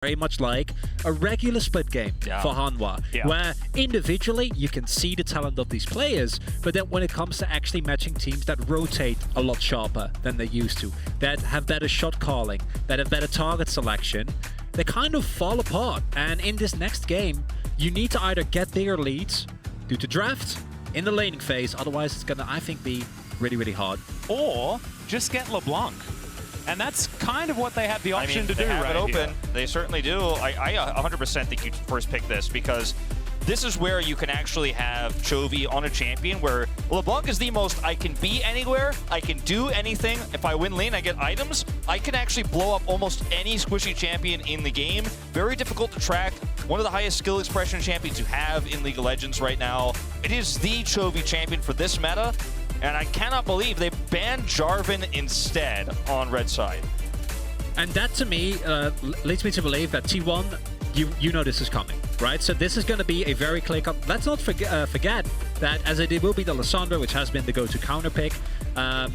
very much like a regular split game for Hanwha, where individually you can see the talent of these players, but then when it comes to actually matching teams that rotate a lot sharper than they used to, that have better shot calling, that have better target selection, they kind of fall apart. And in this next game, you need to either get bigger leads due to draft in the laning phase, otherwise it's gonna, I think, be really, really hard. Or just get LeBlanc. And that's kind of what they have the option to do right right open. here. They certainly do. I 100% think you first pick this because this is where you can actually have Chovy on a champion where LeBlanc is the most I can be anywhere, I can do anything. If I win lane, I get items. I can actually blow up almost any squishy champion in the game. Very difficult to track. One of the highest skill expression champions you have in League of Legends right now. It is the Chovy champion for this meta. And I cannot believe they banned Jarvan instead on red side. And that, to me, leads me to believe that T1, you know this is coming, right? So this is going to be a very clear cut. Let's not forget that, as it will be the Lissandra, which has been the go-to counter pick, that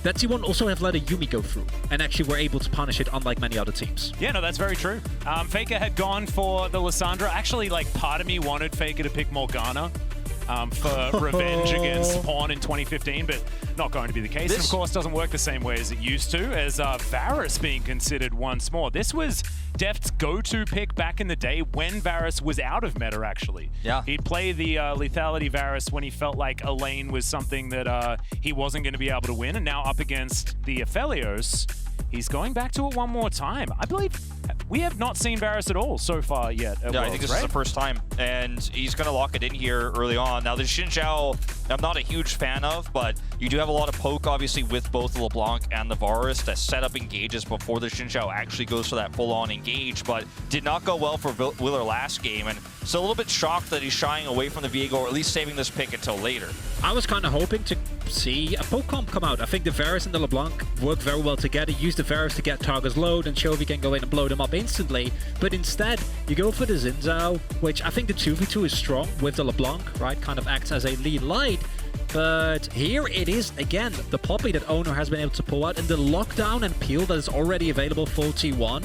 T1 also have let a Yuumi go through, and actually were able to punish it, unlike many other teams. Yeah, no, that's very true. Faker had gone for the Lissandra. Actually, like, part of me wanted Faker to pick Morgana for revenge against Pawn in 2015, but not going to be the case. This, and of course, doesn't work the same way as it used to, as Varus being considered once more. This was Deft's go-to pick back in the day when Varus was out of meta, actually. Yeah. He'd play the lethality Varus when he felt like a lane was something that he wasn't going to be able to win, and now up against the Aphelios, he's going back to it one more time. I believe we have not seen Varus at all so far yet at Worlds, I think this is the first time, and he's going to lock it in here early on. Now, the Zhao, I'm not a huge fan of, but you do have a lot of poke, obviously, with both the LeBlanc and the Varus that set up engages before the Zhao actually goes for that full-on engage, but did not go well for Willer last game, and so a little bit shocked that he's shying away from the Viego, or at least saving this pick until later. I was kind of hoping to see a poke comp come out. I think the Varus and the LeBlanc work very well together. Use the Varus to get targets low, and Chovy can go in and blow them up instantly. But instead, you go for the Zhao, which I think the 2v2 is strong with the LeBlanc, right? Kind of acts as a lead light. But here it is, again, the Poppy that Oner has been able to pull out, and the lockdown and peel that is already available for T1.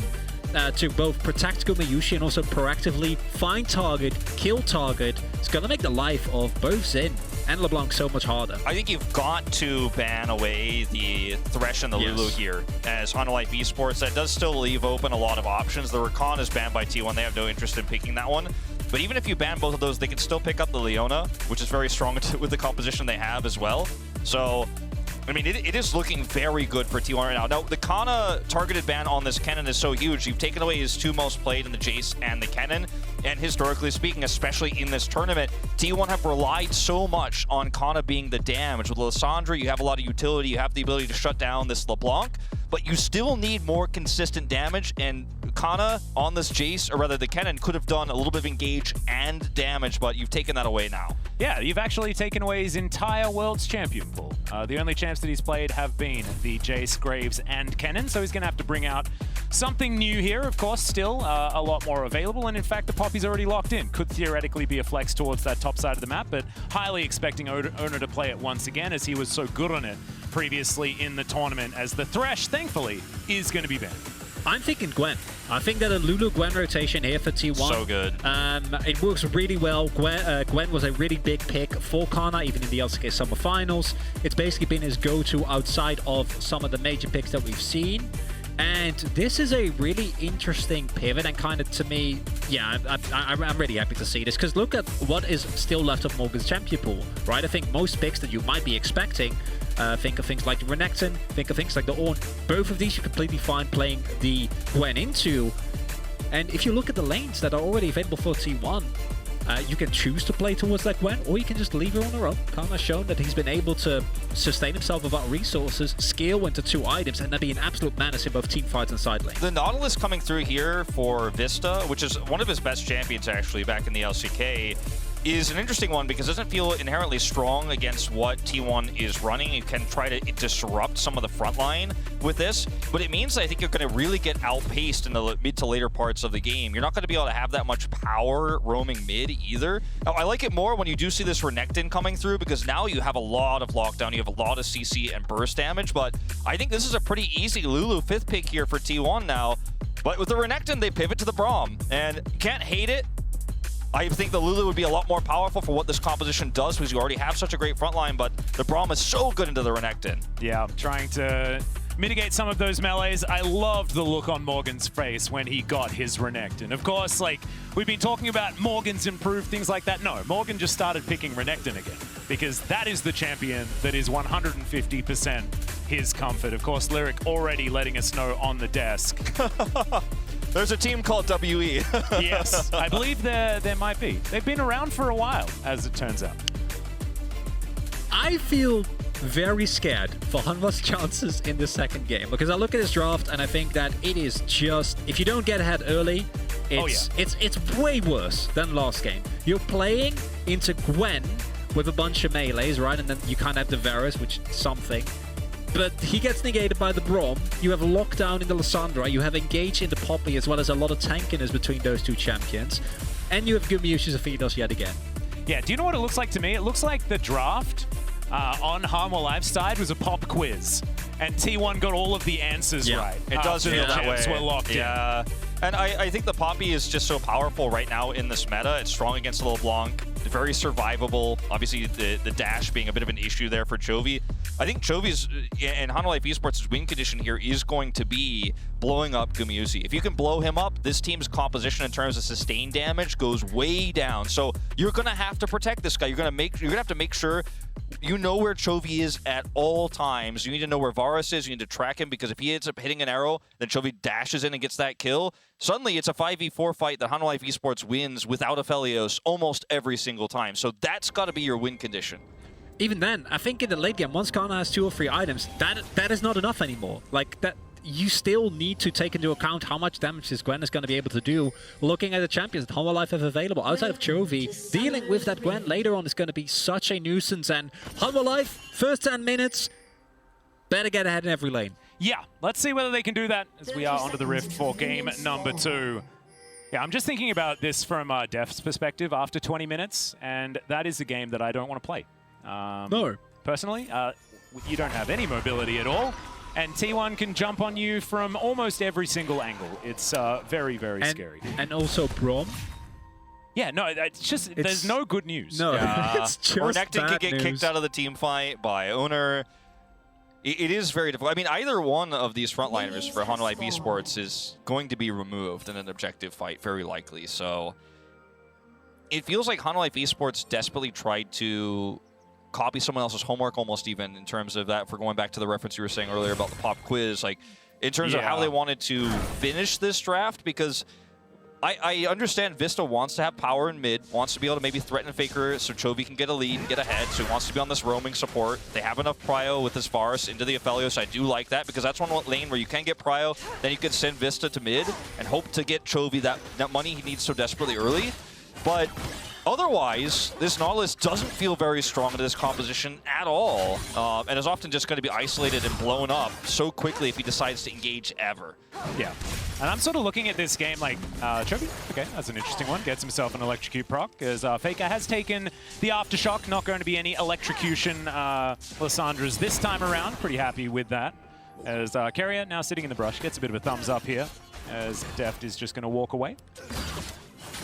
To both protect Gumayusi and also proactively find target, kill target. It's going to make the life of both Xin and LeBlanc so much harder. I think you've got to ban away the Thresh and the Lulu here as HLE Esports. That does still leave open a lot of options. The Rakan is banned by T1. They have no interest in picking that one. But even if you ban both of those, they can still pick up the Leona, which is very strong with the composition they have as well. So, I mean, it is looking very good for T1 right now. Now, the Canna targeted ban on this Kennen is so huge. You've taken away his two most played in the Jace and the Kennen. And historically speaking, especially in this tournament, T1 have relied so much on Canna being the damage. With Lissandra, you have a lot of utility. You have the ability to shut down this LeBlanc. But you still need more consistent damage, and Canna on this Jace, or rather the Kennen, could have done a little bit of engage and damage, but you've taken that away now. Yeah, you've actually taken away his entire World's Champion pool. The only champs that he's played have been the Jace, Graves, and Kennen, so he's going to have to bring out something new here. Of course, still a lot more available, and in fact, the Poppy's already locked in. Could theoretically be a flex towards that top side of the map, but highly expecting Oner to play it once again, as he was so good on it previously in the tournament, as the Thresh, thankfully, is going to be banned. I'm thinking Gwen. I think that a Lulu-Gwen rotation here for T1. So good. It works really well. Gwen was a really big pick for Canna, even in the LCK Summer Finals. It's basically been his go-to outside of some of the major picks that we've seen. And this is a really interesting pivot, and kind of, to me, yeah, I'm really happy to see this, because look at what is still left of Morgan's champion pool, right? I think most picks that you might be expecting, think of things like the Renekton, think of things like the Oner. Both of these you're completely fine playing the Gwen into. And if you look at the lanes that are already available for T1, you can choose to play towards that Gwen, or you can just leave her on her own. Canna's shown that he's been able to sustain himself without resources, scale into 2 items, and then be an absolute menace in both team fights and side lane. The Nautilus coming through here for Vsta, which is one of his best champions actually back in the LCK, is an interesting one because it doesn't feel inherently strong against what T1 is running. You can try to disrupt some of the front line with this, but it means that I think you're going to really get outpaced in the mid to later parts of the game. You're not going to be able to have that much power roaming mid either. Now, I like it more when you do see this Renekton coming through, because now you have a lot of lockdown, you have a lot of CC and burst damage, but I think this is a pretty easy Lulu 5th pick here for T1 now. But with the Renekton, they pivot to the Braum, and you can't hate it. I think the Lulu would be a lot more powerful for what this composition does because you already have such a great front line, but the Braum is so good into the Renekton. Yeah, trying to mitigate some of those melees. I loved the look on Morgan's face when he got his Renekton. Of course, like, we've been talking about Morgan's improved, things like that. No, Morgan just started picking Renekton again because that is the champion that is 150% his comfort. Of course, Lyric already letting us know on the desk. There's a team called WE. Yes, I believe there might be. They've been around for a while, as it turns out. I feel very scared for Hanwha's chances in the second game because I look at his draft and I think that it is just, if you don't get ahead early, it's way worse than last game. You're playing into Gwen with a bunch of melees, right? And then you kind of have the Varus, which is something. But he gets negated by the Braum. You have lockdown in the Lissandra. You have engage in the Poppy, as well as a lot of tankiness between those two champions. And you have Gumayusi's Aphelios yet again. Yeah, do you know what it looks like to me? It looks like the draft on Hanwha Live's side was a pop quiz. And T1 got all of the answers right. It does feel that way. Were locked in. And I think the Poppy is just so powerful right now in this meta. It's strong against LeBlanc, very survivable. Obviously, the dash being a bit of an issue there for Chovy. I think Chovy's, and Hanwha Life Esports' win condition here is going to be blowing up Gumayusi. If you can blow him up, this team's composition in terms of sustained damage goes way down. So you're going to have to protect this guy. You're going to have to make sure you know where Chovy is at all times. You need to know where Varus is. You need to track him because if he ends up hitting an arrow, then Chovy dashes in and gets that kill. Suddenly, it's a 5v4 fight that Hanwha Life Esports wins without Aphelios almost every single time. So that's got to be your win condition. Even then, I think in the late game, once Canna has 2 or 3 items, that is not enough anymore. Like, that, you still need to take into account how much damage this Gwen is going to be able to do, looking at the champions that Hanwha Life have available outside of Chovy. Dealing with that Gwen later on is going to be such a nuisance, and Hanwha Life, first 10 minutes, better get ahead in every lane. Yeah, let's see whether they can do that as we are onto the Rift for game number 2. Yeah, I'm just thinking about this from Deft's perspective after 20 minutes, and that is a game that I don't want to play. No. Personally, you don't have any mobility at all, and T1 can jump on you from almost every single angle. It's very, very scary. And also Braum. Yeah, no, there's no good news. No, it's just Renekton could get kicked out of the team fight by Oner. It is very difficult. I mean, either one of these frontliners for Hanwha Life Esports is going to be removed in an objective fight, very likely. So it feels like Hanwha Life Esports desperately tried to copy someone else's homework almost even in terms of that, for going back to the reference you were saying earlier about the pop quiz, like in terms of how they wanted to finish this draft, because I understand Vsta wants to have power in mid, wants to be able to maybe threaten Faker so Chovy can get a lead and get ahead, so he wants to be on this roaming support. They have enough prio with this Varus into the Aphelios. I do like that because that's one lane where you can get prio, then you can send Vsta to mid and hope to get Chovy that money he needs so desperately early. But otherwise, this Nautilus doesn't feel very strong into this composition at all, and is often just going to be isolated and blown up so quickly if he decides to engage ever. Yeah, and I'm sort of looking at this game like, Chovy, okay, that's an interesting one. Gets himself an electrocute proc, as Faker has taken the aftershock. Not going to be any electrocution Lissandra's this time around. Pretty happy with that. As Keria now sitting in the brush, gets a bit of a thumbs up here, as Deft is just going to walk away.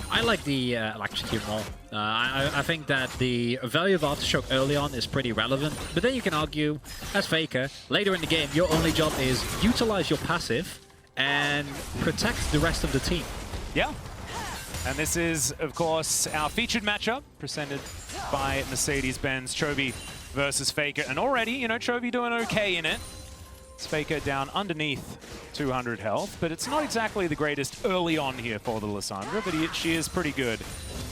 I like the electrocute more. I think that the value of Aftershock early on is pretty relevant, but then you can argue, as Faker, later in the game, your only job is utilize your passive and protect the rest of the team. Yeah. And this is, of course, our featured matchup, presented by Mercedes-Benz, Chovy versus Faker. And already, you know, Chovy doing okay in it. It's Faker down underneath 200 health, but it's not exactly the greatest early on here for the Lissandra, but she is pretty good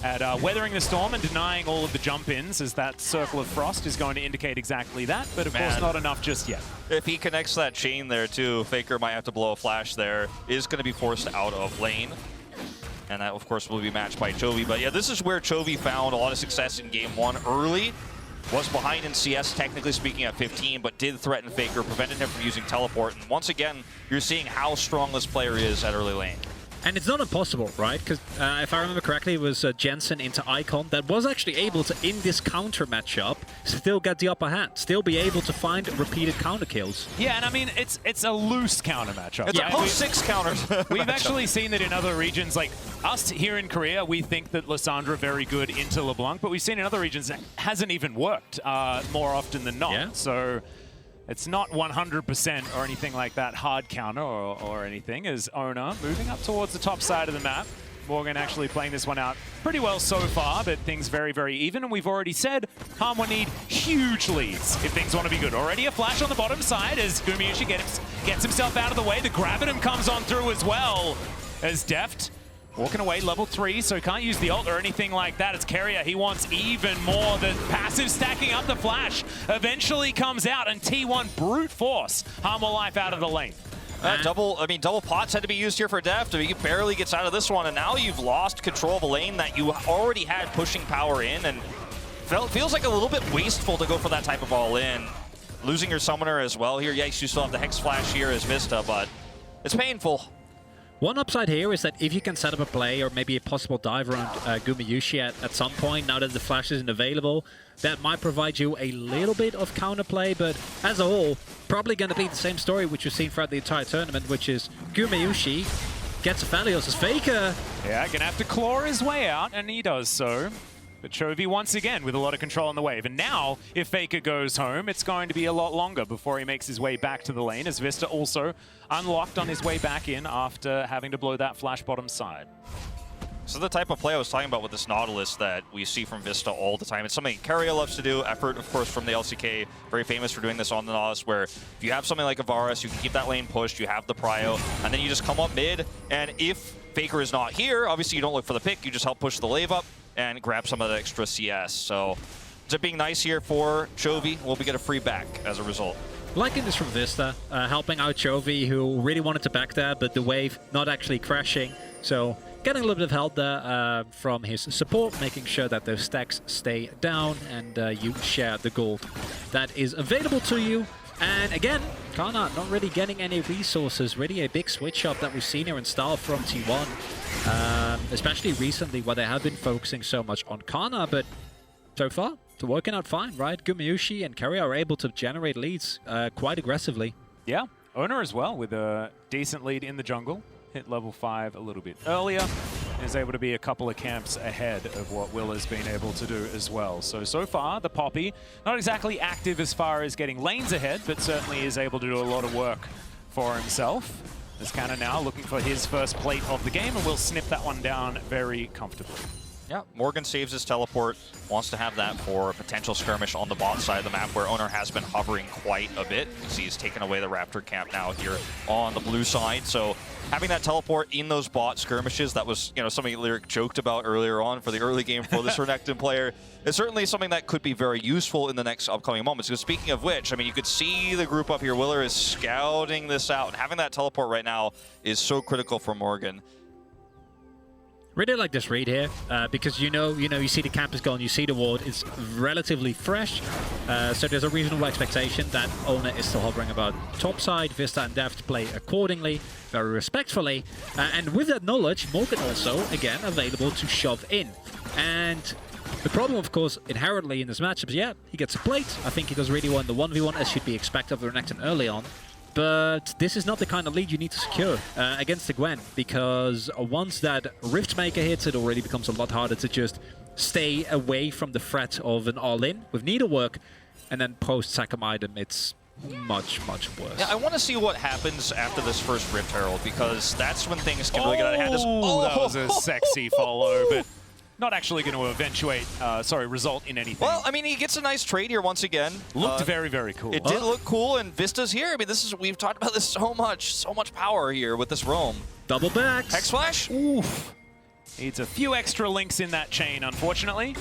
at weathering the storm and denying all of the jump-ins, as that Circle of Frost is going to indicate exactly that, but of course not enough just yet. If he connects that chain there too, Faker might have to blow a flash there, is going to be forced out of lane. And that, of course, will be matched by Chovy. But yeah, this is where Chovy found a lot of success in game 1 early. Was behind in CS, technically speaking, at 15, but did threaten Faker, prevented him from using teleport. And once again, you're seeing how strong this player is at early lane. And it's not impossible, right? Because if I remember correctly, it was Jensen into Icon that was actually able to, in this counter matchup, still get the upper hand, still be able to find repeated counter kills. Yeah, and I mean, it's a loose counter matchup. It's a post-6 counters. We've actually seen that in other regions, like us here in Korea, we think that Lissandra very good into LeBlanc, but we've seen in other regions that hasn't even worked more often than not. Yeah. So it's not 100% or anything like that hard counter or anything, as Oner moving up towards the top side of the map. Morgan actually playing this one out pretty well so far, but things very, very even. And we've already said Hanwha need huge leads if things want to be good. Already a flash on the bottom side as Gumayusi gets himself out of the way. The Gravitum comes on through as well as Deft walking away level 3, so he can't use the ult or anything like that. It's Keria. He wants even more. The passive stacking up the flash eventually comes out, and T1 brute force Hanwha life out of the lane. Double pots had to be used here for Deft. I mean, he barely gets out of this one, and now you've lost control of a lane that you already had pushing power in, and feels like a little bit wasteful to go for that type of all-in. Losing your summoner as well here. Yes, you still have the Hex Flash here as Vsta, but it's painful. One upside here is that if you can set up a play or maybe a possible dive around Gumayusi at some point, now that the flash isn't available, that might provide you a little bit of counterplay, but as a whole, probably going to be the same story which we've seen throughout the entire tournament, which is Gumayusi gets Aphelios as Faker. Yeah, gonna have to claw his way out, and he does so. But Chovy once again with a lot of control on the wave. And now, if Faker goes home, it's going to be a lot longer before he makes his way back to the lane, as Vsta also unlocked on his way back in after having to blow that flash bottom side. So the type of play I was talking about with this Nautilus that we see from Vsta all the time. It's something Keria loves to do. Effort, of course, from the LCK, very famous for doing this on the Nautilus, where if you have something like a Varus, you can keep that lane pushed, you have the prio, and then you just come up mid, and if Faker is not here, obviously you don't look for the pick, you just help push the wave up and grab some of that extra CS. So it's being nice here for Chovy. We'll get a free back as a result. Liking this from Vsta, helping out Chovy, who really wanted to back there, but the wave not actually crashing. So getting a little bit of help there from his support, making sure that those stacks stay down and you share the gold that is available to you. And again, Canna not really getting any resources. Really a big switch up that we've seen here in style from T1. Especially recently where they have been focusing so much on Canna, but so far, it's working out fine, right? Gumayusi and Keria are able to generate leads quite aggressively. Yeah, Oner as well with a decent lead in the jungle. Hit level 5 a little bit earlier. Is able to be a couple of camps ahead of what Will has been able to do as well. So far, the Poppy, not exactly active as far as getting lanes ahead, but certainly is able to do a lot of work for himself. As Canna now looking for his first plate of the game, and will snip that one down very comfortably. Yeah, Morgan saves his teleport, wants to have that for a potential skirmish on the bot side of the map where Oner has been hovering quite a bit. You see he's taken away the Raptor camp now here on the blue side. So having that teleport in those bot skirmishes, that was something Lyric joked about earlier on for the early game for this Renekton player. It's certainly something that could be very useful in the next upcoming moments. Because speaking of which, I mean, you could see the group up here. Willer is scouting this out. And having that teleport right now is so critical for Morgan. Really like this read here, because you see the camp is gone, you see the ward, it's relatively fresh, so there's a reasonable expectation that Oner is still hovering about top side. Vsta and Deft play accordingly, very respectfully, and with that knowledge, Morgan also, again, available to shove in. And the problem, of course, inherently in this matchup is, yeah, he gets a plate. I think he does really well in the 1v1, as should be expected of the Renekton early on. But this is not the kind of lead you need to secure against the Gwen, because once that Riftmaker hits, it already becomes a lot harder to just stay away from the threat of an all-in with needlework, and then post-Sakam item, it's much, much worse. Yeah, I want to see what happens after this first Rift Herald, because that's when things can really get out of hand. That was a sexy follow, but not actually going to eventuate, result in anything. Well, I mean, he gets a nice trade here once again. Looked very, very cool. It did look cool, and Vista's here. I mean, we've talked about this so much power here with this roam. Double backs. Hex Flash? Oof. Needs a few extra links in that chain, unfortunately.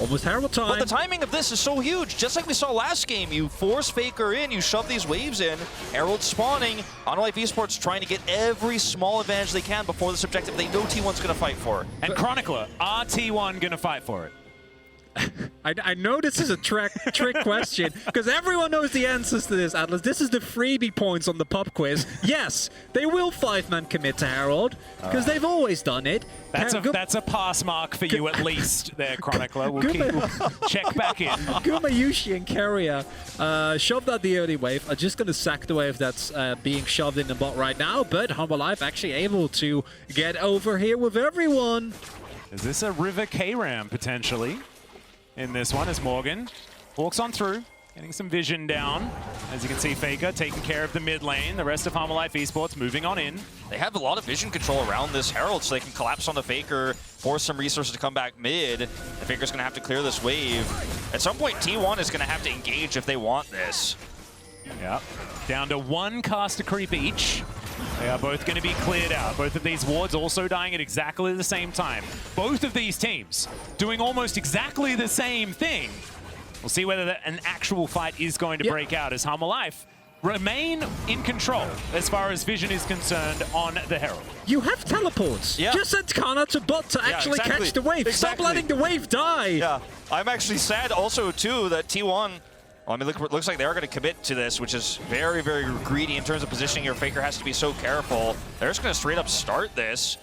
Almost terrible time. But the timing of this is so huge. Just like we saw last game, you force Faker in, you shove these waves in, Herald spawning, Honor Esports trying to get every small advantage they can before this objective they know T1's going to fight for. And Chronicler, are T1 going to fight for it? I know this is a trick question, because everyone knows the answers to this, Atlas. This is the freebie points on the pop quiz. Yes, they will 5-man commit to Herald, because they've always done it. That's a pass mark for you at least there, Chronicler. We'll check back in. Gumayusi and Keria shoved out the early wave. Are just going to sack the wave that's being shoved in the bot right now, but Hanwha Life actually able to get over here with everyone. Is this a River K-Ram potentially? In this one as Morgan walks on through, getting some vision down. As you can see, Faker taking care of the mid lane. The rest of Hanwha Life Esports moving on in. They have a lot of vision control around this Herald, so they can collapse on the Faker, force some resources to come back mid. The Faker's going to have to clear this wave. At some point, T1 is going to have to engage if they want this. Yeah, down to 1 caster creep each. They are both going to be cleared out. Both of these wards also dying at exactly the same time. Both of these teams doing almost exactly the same thing. We'll see whether an actual fight is going to break out as Hanwha Life remain in control as far as vision is concerned on the Herald. You have teleports. Yeah. Just send Canna to bot to actually exactly. catch the wave. Stop letting the wave die. Yeah, I'm actually sad also too that T1, well, I mean, looks like they're going to commit to this, which is very, very greedy in terms of positioning. Your Faker has to be so careful. They're just going to straight up start this.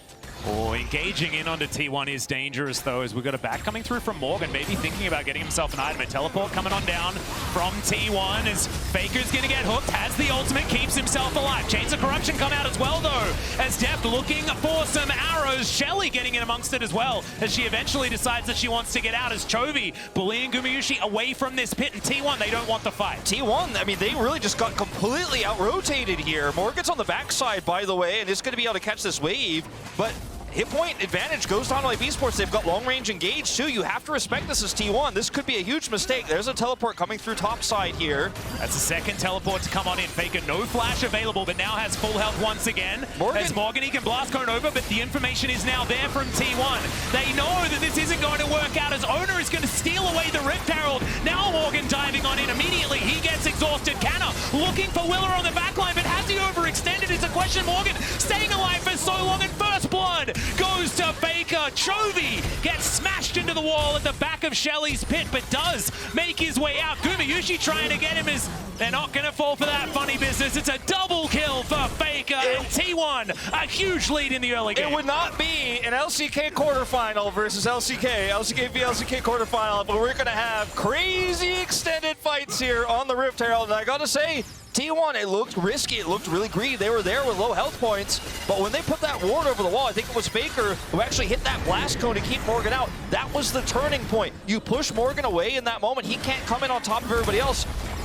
Oh, engaging in onto T1 is dangerous, though, as we've got a back coming through from Morgan, maybe thinking about getting himself an item. A teleport coming on down from T1 as Faker's going to get hooked, has the ultimate, keeps himself alive. Chains of Corruption come out as well, though, as Deft looking for some arrows. Shelly getting in amongst it as well, as she eventually decides that she wants to get out, as Chovy bullying Gumayusi away from this pit, and T1, they don't want the fight. T1, I mean, they really just got completely out-rotated here. Morgan's on the backside, by the way, and is going to be able to catch this wave, but hit point advantage goes to Hanwha Life Esports. They've got long range engaged too. You have to respect this as T1. This could be a huge mistake. There's a teleport coming through top side here. That's the second teleport to come on in. Faker, no flash available, but now has full health once again. As Morgan, he can blast cone over, but the information is now there from T1. They know that this isn't going to work out, as Oner is going to steal away the Rift Herald. Now Morgan diving on in immediately. He gets exhausted. Canna looking for Willer on the backline, but has he overextended? It's a question. Morgan staying alive for so long, and first blood goes to Faker. Chovy gets smashed into the wall at the back of Shelly's pit, but does make his way out. Gumayusi trying to get him, as they're not going to fall for that funny business. It's a double kill for Faker, and T1 a huge lead in the early game. It would not be an LCK quarterfinal versus LCK v LCK quarterfinal, but we're going to have crazy extended fights here on the Rift Herald, and I got to say, T1, it looked risky, it looked really greedy. They were there with low health points, but when they put that ward over the wall, I think it was Faker who actually hit that blast cone to keep Morgan out. That was the turning point. You push Morgan away in that moment, he can't come in on top of everybody else.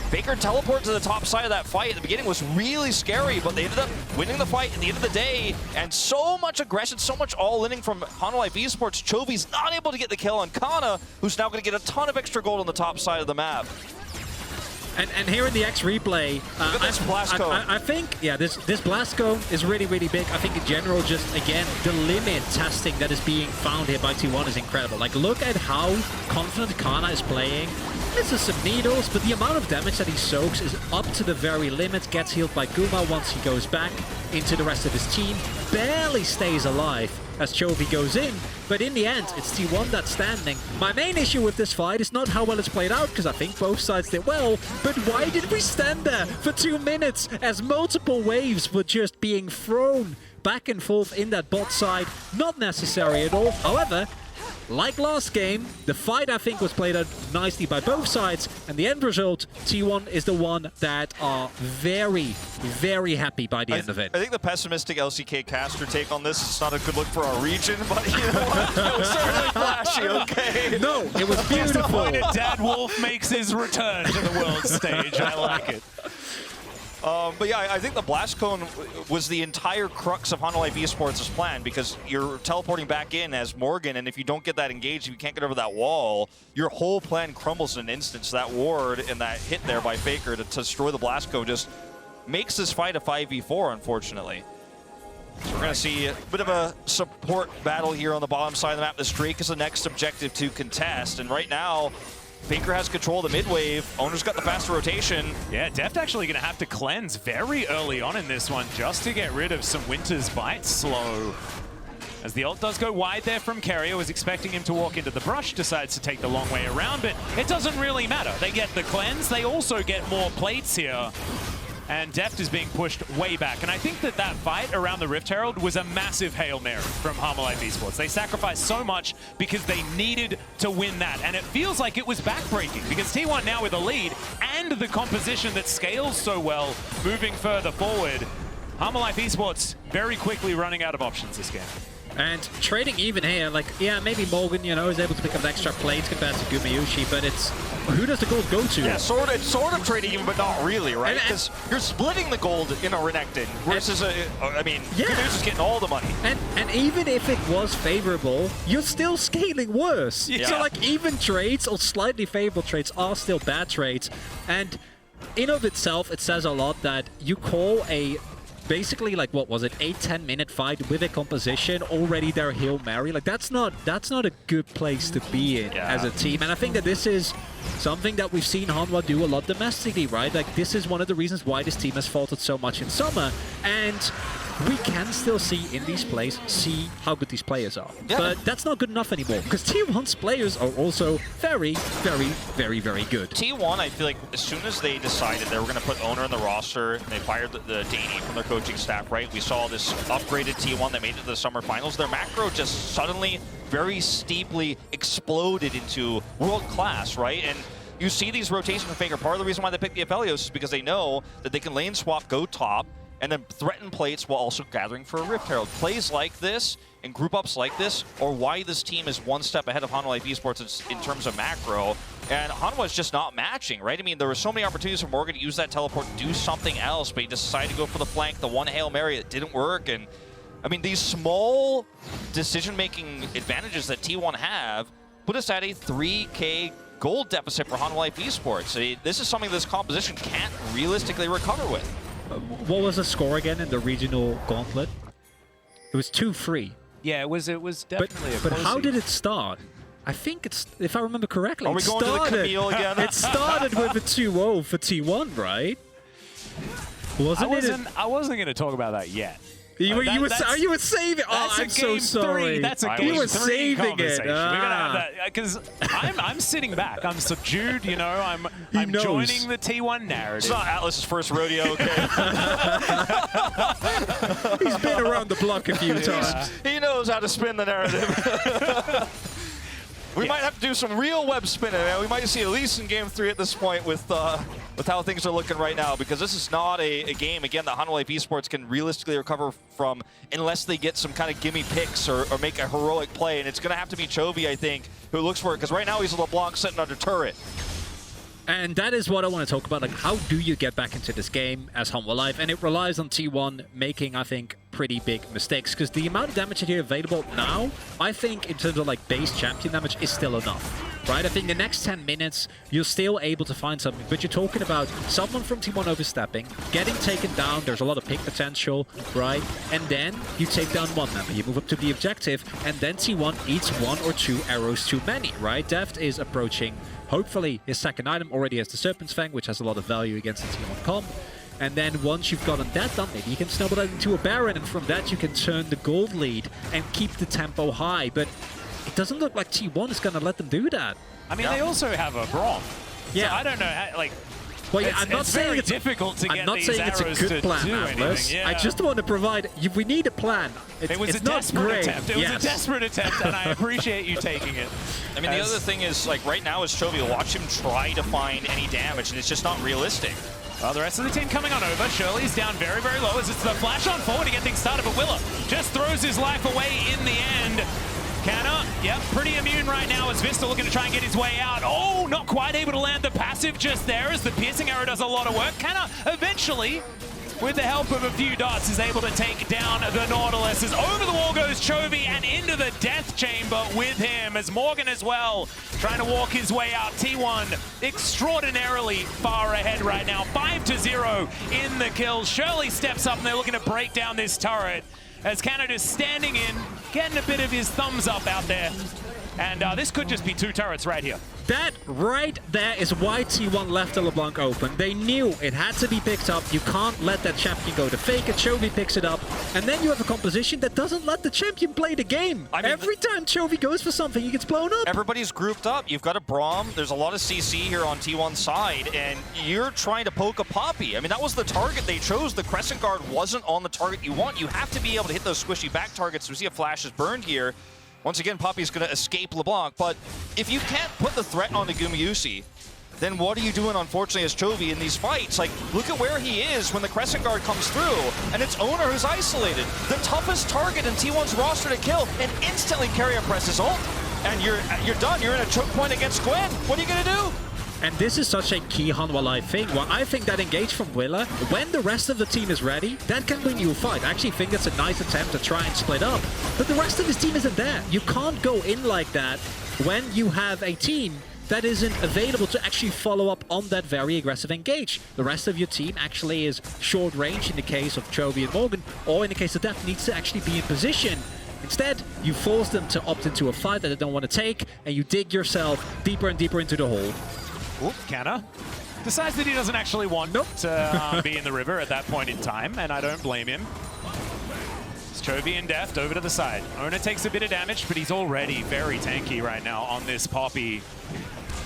Faker teleport to the top side of that fight at the beginning was really scary, but they ended up winning the fight at the end of the day, and so much aggression, so much all-inning from Hanwha Life Esports. Chovy's not able to get the kill on Canna, who's now going to get a ton of extra gold on the top side of the map. And here in the X replay, look at this blast cone. I think, yeah, this blast cone is really, really big. I think in general, just again, the limit testing that is being found here by T1 is incredible. Like, look at how confident Canna is playing. Misses some needles, but the amount of damage that he soaks is up to the very limit. Gets healed by Guma once he goes back into the rest of his team. Barely stays alive as Chovy goes in, but in the end, it's T1 that's standing. My main issue with this fight is not how well it's played out, because I think both sides did well, but why did we stand there for 2 minutes as multiple waves were just being thrown back and forth in that bot side? Not necessary at all. However, like last game, the fight I think was played out nicely by both sides, and the end result, T1 is the one that are very, very happy by the end of it. I think the pessimistic LCK caster take on this is not a good look for our region, but you know what? It was certainly flashy, okay? No, it was beautiful. Dad Wolf makes his return to the world stage. I like it. But yeah, I think the blast cone was the entire crux of Hanwha Life Esports' plan, because you're teleporting back in as Morgan, and if you don't get that engaged, if you can't get over that wall, your whole plan crumbles in an instant. So that ward and that hit there by Faker to destroy the blast cone just makes this fight a 5v4, unfortunately. So we're going to see a bit of a support battle here on the bottom side of the map. This Drake is the next objective to contest, and right now, Faker has control of the mid wave. Oner's got the faster rotation. Yeah, Deft actually going to have to cleanse very early on in this one just to get rid of some Winter's Bite slow. As the ult does go wide there from Keria, was expecting him to walk into the brush, decides to take the long way around, but it doesn't really matter. They get the cleanse, they also get more plates here. And Deft is being pushed way back. And I think that that fight around the Rift Herald was a massive Hail Mary from Hanwha Esports. They sacrificed so much because they needed to win that. And it feels like it was backbreaking because T1 now with a lead and the composition that scales so well moving further forward. Hanwha Esports very quickly running out of options this game. And trading even here, like, yeah, maybe Morgan, you know, is able to pick up extra plates compared to Gumayusi, but it's who does the gold go to? Yeah, sort of trading even, but not really, right? Because you're splitting the gold in a Renekton versus I mean, Gumayusi's getting all the money. And even if it was favorable, you're still scaling worse. Yeah. So like even trades or slightly favorable trades are still bad trades. And in of itself, it says a lot that you call a basically, like, what was it, 8-10 minute fight with a composition already their Hail Mary. Like, that's not a good place to be in as a team. And I think that this is something that we've seen Hanwha do a lot domestically, right? Like, this is one of the reasons why this team has faltered so much in summer. And we can still see in these plays, how good these players are. Yeah. But that's not good enough anymore, because T1's players are also very, very, very, very good. T1, I feel like as soon as they decided they were going to put Oner in the roster, they fired the Danny from their coaching staff, right? We saw this upgraded T1 that made it to the summer finals. Their macro just suddenly, very steeply exploded into world class, right? And you see these rotations from Faker. Part of the reason why they picked the Aphelios is because they know that they can lane swap, go top, and then threaten plates while also gathering for a Rift Herald. Plays like this and group ups like this are why this team is one step ahead of Hanwha Esports in terms of macro. And Hanwha is just not matching, right? I mean, there were so many opportunities for Morgan to use that teleport to do something else, but he decided to go for the flank, the one Hail Mary that didn't work. And I mean, these small decision-making advantages that T1 have put us at a 3K gold deficit for Hanwha Esports. This is something this composition can't realistically recover with. What was the score again in the regional gauntlet? It was 2-3. Yeah, it was definitely But how did it start? I think it's, if I remember correctly, Are we going to the Camille again? It started with a 2-0 for T1, right? I wasn't going to talk about that yet. You were saving. Oh, I'm so sorry. That's a game you were three saving conversation. it. We're gonna have that because I'm sitting back. I'm subdued. You know, I'm joining the T1 narrative. It's not Atlas's first rodeo, okay? He's been around the block a few times. He knows how to spin the narrative. We might have to do some real web spinning, man. We might see at least in Game 3 at this point with how things are looking right now, because this is not a game, again, that Hanwha Esports can realistically recover from unless they get some kind of gimme picks or make a heroic play, and it's going to have to be Chovy, I think, who looks for it, because right now he's a LeBlanc sitting under turret. And that is what I want to talk about, like, how do you get back into this game as Hanwha Live? And it relies on T1 making, I think, pretty big mistakes, because the amount of damage here available now, I think, in terms of, like, base champion damage is still enough, right? I think the next 10 minutes, you're still able to find something, but you're talking about someone from T1 overstepping, getting taken down, there's a lot of pick potential, right? And then you take down one member, you move up to the objective, and then T1 eats 1 or 2 arrows too many, right? Deft is approaching, hopefully, his second item, already has the Serpent's Fang, which has a lot of value against the T1 comp. And then once you've gotten that done, maybe you can snowball that into a Baron, and from that you can turn the gold lead and keep the tempo high. But it doesn't look like T1 is going to let them do that. I mean, they also have a Braum. Yeah. So I don't know how, like, well, yeah, it's very difficult to get these arrows to do anything. I'm not saying it's a good plan, Atlas. I just want to provide, we need a plan. It was a desperate attempt. It was a desperate attempt, and I appreciate you taking it. I mean, the other thing is, like, right now is Chovy, watch him try to find any damage, and it's just not realistic. Well, the rest of the team coming on over. Shirley's down very, very low as it's the flash on forward to get things started, but Willa just throws his life away in the end. Canna, yep, pretty immune right now as Vsta looking to try and get his way out. Oh, not quite able to land the passive just there as the piercing arrow does a lot of work. Canna eventually, with the help of a few dots, is able to take down the Nautilus. As over the wall goes Chovy and into the death chamber with him as Morgan as well, trying to walk his way out. T1 extraordinarily far ahead right now, 5-0 in the kills. Shirley steps up and they're looking to break down this turret as Canada's standing in, getting a bit of his thumbs up out there. And this could just be 2 turrets right here. That right there is why T1 left the LeBlanc open. They knew it had to be picked up. You can't let that champion go to fake it. Chovy picks it up. And then you have a composition that doesn't let the champion play the game. I mean, every time Chovy goes for something, he gets blown up. Everybody's grouped up. You've got a Braum. There's a lot of CC here on T1's side. And you're trying to poke a Poppy. I mean, that was the target they chose. The Crescent Guard wasn't on the target you want. You have to be able to hit those squishy back targets. We see a flash is burned here. Once again, Poppy's going to escape LeBlanc, but if you can't put the threat on the Gumayusi, then what are you doing, unfortunately, as Chovy in these fights? Like, look at where he is when the Crescent Guard comes through, and it's Oner who's isolated. The toughest target in T1's roster to kill, and instantly Keria presses ult, and you're done. You're in a choke point against Gwen. What are you going to do? And this is such a key Hanwha Live thing. Well, I think that engage from Willa, when the rest of the team is ready, that can win you a fight. I actually think that's a nice attempt to try and split up. But the rest of his team isn't there. You can't go in like that when you have a team that isn't available to actually follow up on that very aggressive engage. The rest of your team actually is short range in the case of Chovy and Morgan, or in the case of Deft, needs to actually be in position. Instead, you force them to opt into a fight that they don't want to take, and you dig yourself deeper and deeper into the hole. Ooh, Canna decides that he doesn't actually want to be in the river at that point in time, and I don't blame him. It's Chovy and Deft over to the side. Oner takes a bit of damage, but he's already very tanky right now on this Poppy.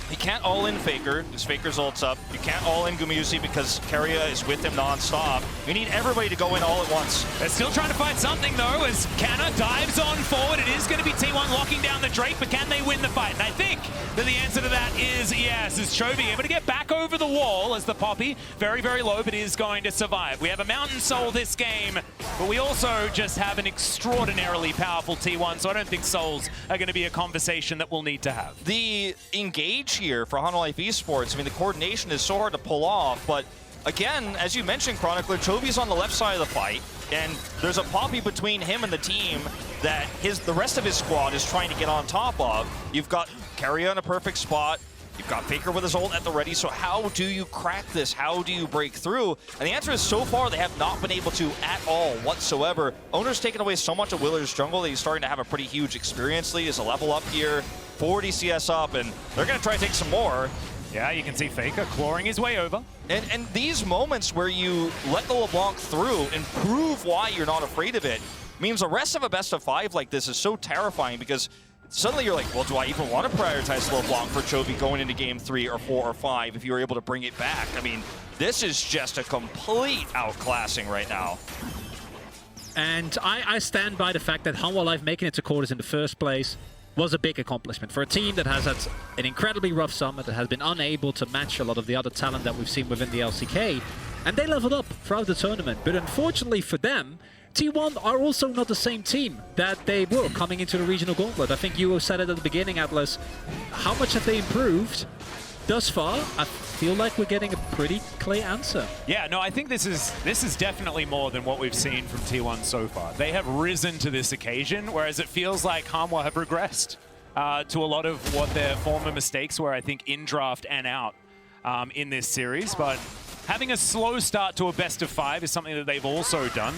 You can't all-in Faker, because Faker's ult's up. You can't all-in Gumayusi because Keria is with him non-stop. You need everybody to go in all at once. They're still trying to find something, though, as Canna dives on forward. It is going to be T1 locking down the Drake, but can they win the fight? And I think that the answer to that is yes, as Chovy able to get back over the wall as the Poppy, very, very low, but is going to survive. We have a Mountain Soul this game, but we also just have an extraordinarily powerful T1, so I don't think Souls are going to be a conversation that we'll need to have. The engage here for Hanwha Life Esports, I mean, the coordination is so hard to pull off, but again, as you mentioned, Chronicler, Chovy's on the left side of the fight, and there's a Poppy between him and the team that the rest of his squad is trying to get on top of. You've got Keria in a perfect spot. You've got Faker with his ult at the ready, so how do you crack this? How do you break through? And the answer is, so far, they have not been able to at all whatsoever. Oner's taken away so much of Willer's jungle that he's starting to have a pretty huge experience lead. Is a level up here, 40 CS up, and they're going to try to take some more. Yeah, you can see Faker clawing his way over. And these moments where you let the LeBlanc through and prove why you're not afraid of it means the rest of a best of 5 like this is so terrifying, because suddenly you're like, well, do I even want to prioritize LeBlanc for Chovy going into game 3 or 4 or 5 if you were able to bring it back? I mean, this is just a complete outclassing right now. And I stand by the fact that Hanwha Life making it to quarters in the first place was a big accomplishment for a team that has had an incredibly rough summer, that has been unable to match a lot of the other talent that we've seen within the LCK. And they leveled up throughout the tournament. But unfortunately for them, T1 are also not the same team that they were coming into the regional gauntlet. I think you said it at the beginning, Atlas. How much have they improved thus far? I feel like we're getting a pretty clear answer. Yeah, no, I think this is definitely more than what we've seen from T1 so far. They have risen to this occasion, whereas it feels like Hanwha have regressed to a lot of what their former mistakes were, I think, in draft and out in this series. But having a slow start to a best of 5 is something that they've also done.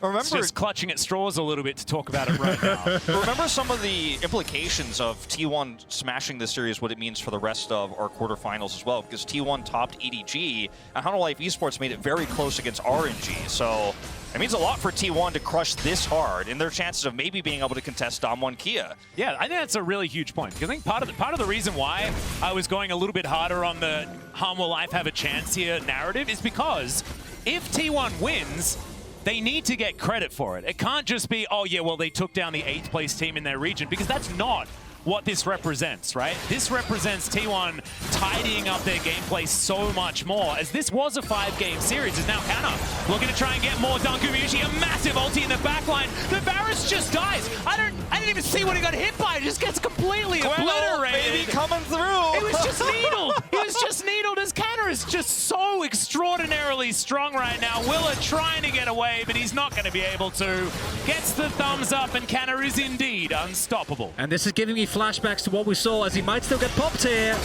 It's just clutching at straws a little bit to talk about it right now. Remember some of the implications of T1 smashing this series, what it means for the rest of our quarterfinals as well, because T1 topped EDG, and Hanwha Life Esports made it very close against RNG, so it means a lot for T1 to crush this hard in their chances of maybe being able to contest Dom1 Kia. Yeah, I think that's a really huge point, because I think part of the reason why I was going a little bit harder on the Hanwha Life have a chance here narrative is because if T1 wins, they need to get credit for it. It can't just be, oh yeah, well, they took down the 8th place team in their region, because that's not what this represents, right? This represents T1 tidying up their gameplay so much more, as this was a 5-game series. Is now Canna looking to try and get more done. Gumayusi, a massive ulti in the backline. The Varus just dies. I didn't even see what he got hit by. It just gets completely obliterated. Baby coming through. It was just needled. He was just needled, as Canna is just so extraordinarily strong right now. Willa trying to get away, but he's not going to be able to. Gets the thumbs up, and Canna is indeed unstoppable. And this is giving me flashbacks to what we saw, as he might still get popped here.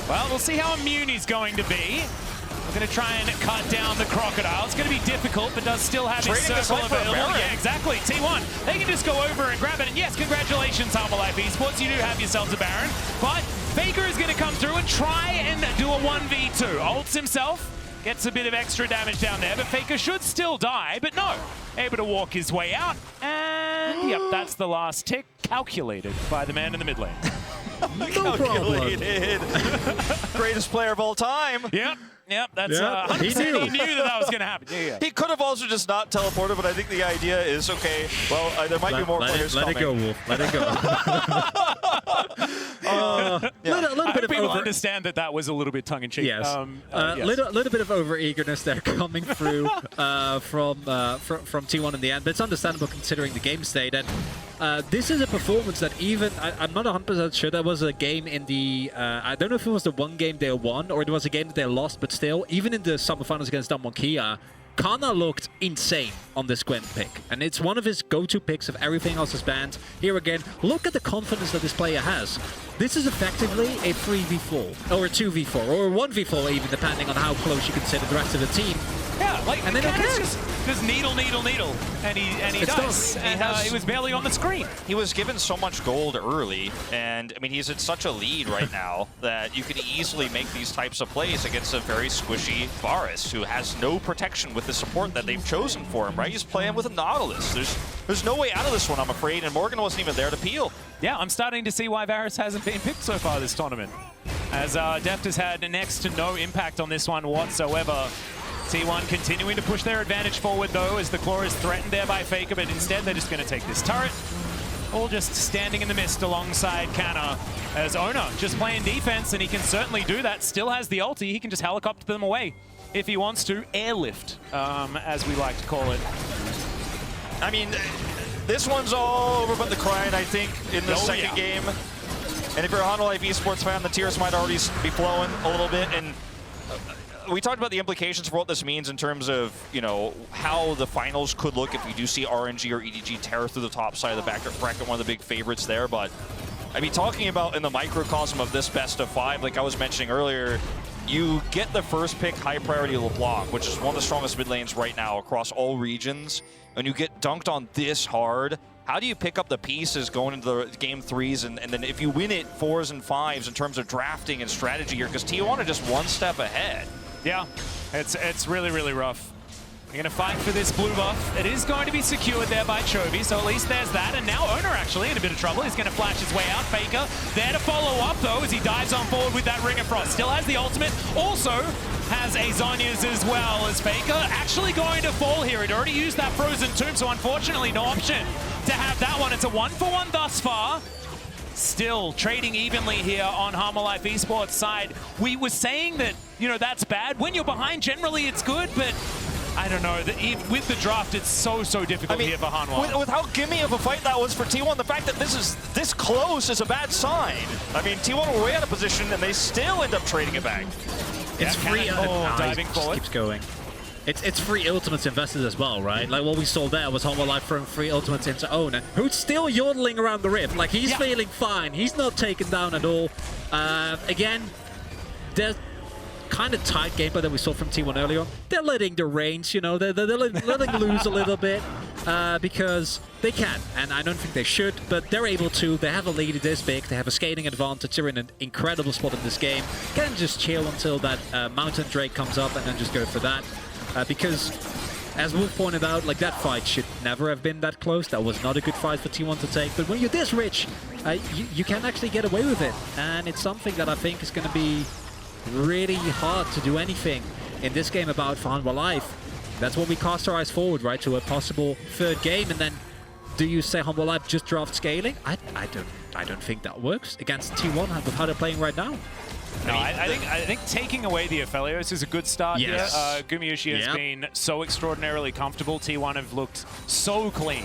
Well, we'll see how immune he's going to be. Going to try and cut down the Crocodile. It's going to be difficult, but does still have his circle available. Yeah, exactly. T1, they can just go over and grab it. And yes, congratulations, Hanwha Esports. You do have yourselves a Baron. But Faker is going to come through and try and do a 1v2. Ults himself. Gets a bit of extra damage down there, but Faker should still die, but no. Able to walk his way out, and yep, that's the last tick, calculated by the man in the mid lane. Calculated. Greatest player of all time. Yep, that's 100%. He knew that was going to happen. Yeah. He could have also just not teleported, but I think the idea is, okay, well, there might be more players coming. Let it go, Wolf. Let it go. little bit of people understand that was a little bit tongue-in-cheek. Yes. Little bit of over-eagerness there coming through from T1 in the end, but it's understandable considering the game state. And this is a performance that even, I'm not 100% sure, there was a game in the, I don't know if it was the one game they won or it was a game that they lost, but still, even in the summer finals against Kia, Canna looked insane on this Gwen pick, and it's one of his go-to picks if everything else is banned. Here again, look at the confidence that this player has. This is effectively a 3v4, or a 2v4, or a 1v4 even, depending on how close you consider the rest of the team. Yeah, like, and then just needle, and he does. And he was barely on the screen. He was given so much gold early, and I mean, he's in such a lead right now that you could easily make these types of plays against a very squishy Varus, who has no protection with the support that they've chosen for him, right? He's playing with a Nautilus. There's no way out of this one, I'm afraid, and Morgan wasn't even there to peel. Yeah, I'm starting to see why Varus hasn't been picked so far this tournament, as Deft has had next to no impact on this one whatsoever. T1 continuing to push their advantage forward, though, as the Claw is threatened there by Faker, but instead they're just going to take this turret. All just standing in the mist alongside Canna, as Oner just playing defense, and he can certainly do that. Still has the ulti. He can just helicopter them away if he wants to. Airlift, as we like to call it. I mean, this one's all over but the crying, I think, in the second game. And if you're a Hanwha Esports fan, the tears might already be flowing a little bit. And we talked about the implications for what this means in terms of, you know, how the finals could look if we do see RNG or EDG tear through the top side of the bracket, one of the big favorites there. But I mean, talking about in the microcosm of this best of 5, like I was mentioning earlier, you get the first pick high priority LeBlanc, which is one of the strongest mid lanes right now across all regions, and you get dunked on this hard. How do you pick up the pieces going into the game 3s, and then if you win it 4s and 5s in terms of drafting and strategy here, because T1 are just one step ahead. Yeah, it's really, really rough. They're going to fight for this blue buff. It is going to be secured there by Chovy, so at least there's that. And now Oner actually in a bit of trouble. He's going to flash his way out. Faker there to follow up, though, as he dives on forward with that Ring of Frost. Still has the ultimate. Also has a Zhonya's as well, as Faker actually going to fall here. He'd already used that Frozen Tomb, so unfortunately no option to have that one. It's a 1-for-1 thus far. Still trading evenly here on Hanwha Esports side. We were saying that, you know, that's bad. When you're behind, generally it's good, but I don't know. With the draft, it's so difficult here for Hanwha. With how gimme of a fight that was for T1, the fact that this is this close is a bad sign. I mean, T1 were way out of position, and they still end up trading it back. It's free. Diving forward. Keeps going. It's free ultimates invested as well, right? Like what we saw there was Hanwha throwing free ultimates into Oner, who's still yodeling around the rift. Like he's feeling fine. He's not taken down at all. Again, there's kind of tight gameplay that we saw from T1 earlier on. They're letting the range, you know, they're letting loose a little bit because they can, and I don't think they should, but they're able to. They have a lead this big. They have a skating advantage. They're in an incredible spot in this game. Can just chill until that Mountain Drake comes up and then just go for that. Because, as Wolf pointed out, like that fight should never have been that close. That was not a good fight for T1 to take. But when you're this rich, you can actually get away with it. And it's something that I think is going to be really hard to do anything in this game about for Hanwha Life. That's when we cast our eyes forward, right, to a possible third game. And then, do you say Hanwha Life just draft scaling? I don't think that works against T1 with how they're playing right now. No, I think taking away the Aphelios is a good start here. Gumayusi has been so extraordinarily comfortable. T1 have looked so clean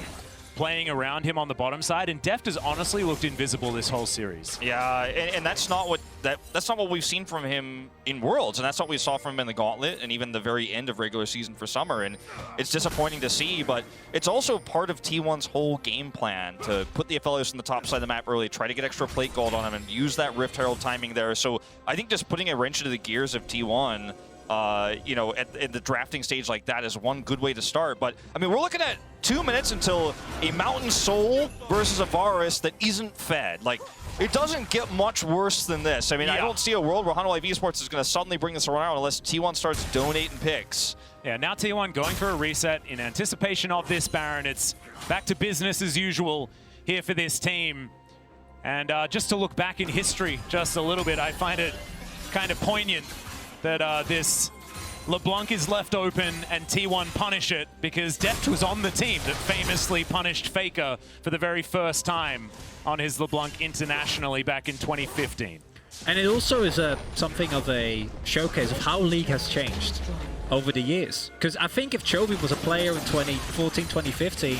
playing around him on the bottom side, and Deft has honestly looked invisible this whole series. Yeah, and that's not what we've seen from him in Worlds, and that's what we saw from him in the Gauntlet and even the very end of regular season for Summer, and it's disappointing to see, but it's also part of T1's whole game plan to put the Aphelios on the top side of the map early, try to get extra plate gold on him, and use that Rift Herald timing there. So I think just putting a wrench into the gears of T1 you know, in the drafting stage like that is one good way to start. But, I mean, we're looking at 2 minutes until a Mountain Soul versus a Varus that isn't fed. Like, it doesn't get much worse than this. I mean, I don't see a world where Hanwha Esports is going to suddenly bring this around unless T1 starts donating picks. Yeah, now T1 going for a reset in anticipation of this Baron. It's back to business as usual here for this team. And just to look back in history just a little bit, I find it kind of poignant that this LeBlanc is left open and T1 punish it, because Deft was on the team that famously punished Faker for the very first time on his LeBlanc internationally back in 2015. And it also is something of a showcase of how League has changed over the years. Because I think if Chovy was a player in 2014, 2015,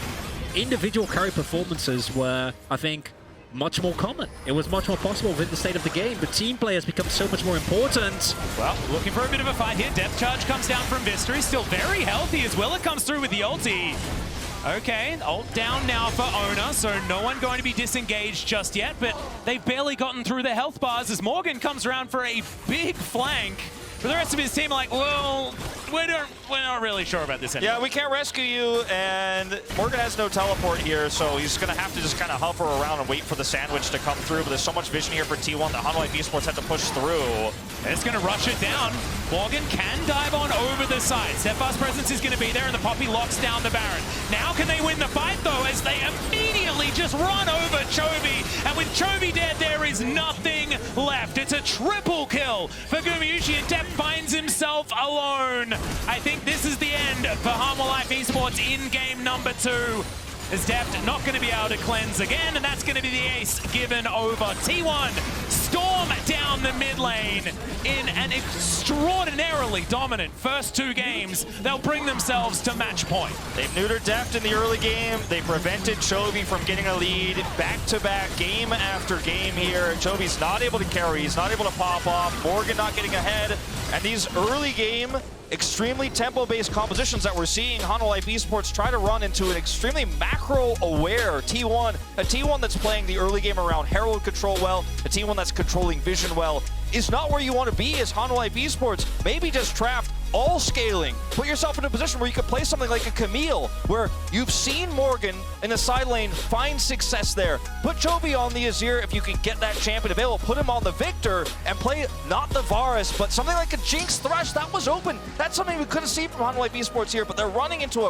individual carry performances were, I think, much more common. It was much more possible within the state of the game, but team play has become so much more important. Well, looking for a bit of a fight here. Depth charge comes down from Vsta. He's still very healthy as well. It comes through with the ulti. Okay, ult down now for Oner, so no one going to be disengaged just yet, but they've barely gotten through the health bars as Morgan comes around for a big flank. For the rest of his team, like, well, we're not really sure about this anymore. Yeah, we can't rescue you, and Morgan has no teleport here, so he's going to have to just kind of hover around and wait for the sandwich to come through, but there's so much vision here for T1 that Hanwha Esports had to push through. And it's going to rush it down. Morgan can dive on over the side. Steadfast presence is going to be there, and the Poppy locks down the Baron. Now can they win the fight, though, as they immediately just run over Chovy, and with Chovy dead, there is nothing left. It's a triple kill for Gumayusi, and Deft finds himself alone. I think this is the end for Hanwha Esports in game number 2. As Deft not going to be able to cleanse again, and that's going to be the ace given over. T1 storm down the mid lane in an extraordinarily dominant first 2 games. They'll bring themselves to match point. They've neutered Deft in the early game. They prevented Chovy from getting a lead back-to-back, game after game here. Chovy's not able to carry. He's not able to pop off. Morgan not getting ahead. And these early game, extremely tempo-based compositions that we're seeing Hanwha Esports try to run into an extremely macro-aware T1. A T1 that's playing the early game around Herald control well, a T1 that's controlling vision well, is not where you want to be as Hanwha Esports. Maybe just draft all scaling. Put yourself in a position where you could play something like a Camille, where you've seen Morgan in the side lane find success there. Put Chovy on the Azir if you can get that champion available. Put him on the Victor and play not the Varus, but something like a Jinx Thresh that was open. That's something we couldn't see from Hanwha Esports here, but they're running into a